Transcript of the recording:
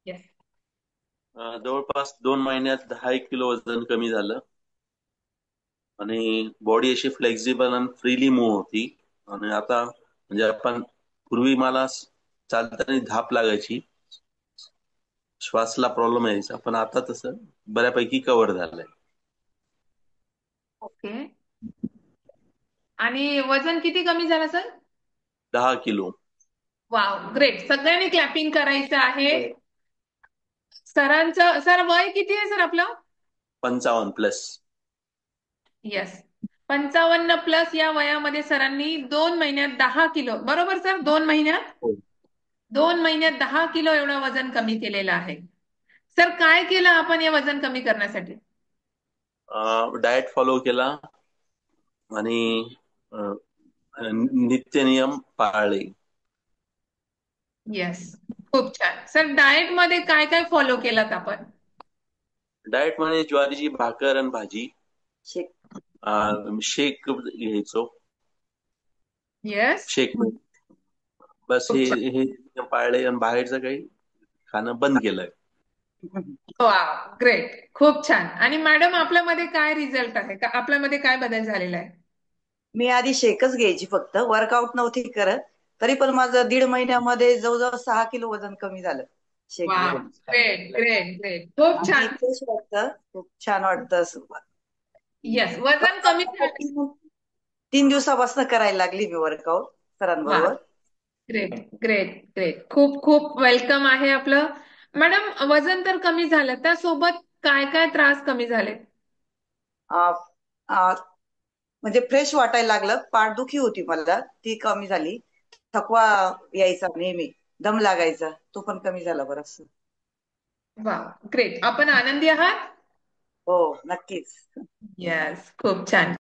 Yes. जवळपास 2 महिन्यात 10 kilo वजन कमी झालं आणि बॉडी अशी फ्लेक्झिबल आणि फ्रीली मूव्ह होती. आणि आता म्हणजे आपण पूर्वी मला चालताना धाप लागायची, श्वासला प्रॉब्लेम यायचा, पण आता तसं बऱ्यापैकी कव्हर झालंय. ओके. आणि वजन किती कमी झालं सर? 10 किलो. Wow, great. सगळ्यांनी क्लॅपिंग करायचं आहे. सरांचं, सर वय किती आहे सर आपलं? 55+. येस. 55 प्लस या वयामध्ये सरांनी 2 महिन्यात 10 किलो, बरोबर सर? 2 महिन्यात, हो. 2 महिन्यात 10 किलो एवढं वजन कमी केलेलं आहे. सर काय केलं आपण या वजन कमी करण्यासाठी? डाएट फॉलो केला आणि अ, नित्य नियम पाळले. येस. खूप छान सर. डाएट मध्ये काय काय फॉलो केलात आपण? डाएट मध्ये ज्वारीची भाकर आणि भाजी, शेक घ्यायचो. येस. शेक, बस हे खूप छान. हे पाळले आणि बाहेरचं काही खाणं बंद केलंय. वा, ग्रेट. खूप छान. आणि मॅडम आपल्यामध्ये काय रिझल्ट आहे का, आपल्यामध्ये काय बदल झालेला आहे? मी आधी शेकच घ्यायची, फक्त वर्कआउट नव्हती करत. तरी पण माझं 1.5 महिन्यामध्ये जवळजवळ 6 किलो वजन कमी झालं शेक वा, घेऊन. Great great great. खूप आणि छान. फ्रेश वाटतं, खूप छान वाटतं असं. येस, वजन कमी आता झालं. 3 दिवसापासून करायला लागली मी वर्कआउट वा, सरांबरोबर. Great great great. खूप खूप वेलकम आहे आपलं. मॅडम वजन तर कमी झालं, त्यासोबत काय काय त्रास कमी झाले? आ, आ, म्हणजे फ्रेश वाटायला लागलं, पाठदुखी होती मला ती कमी झाली. थकवा यायचा नेहमी, दम लागायचा, तो पण कमी झाला बराच. वा, ग्रेट. आपण आनंदी आहात? हो, नक्कीच. येस, खूप छान.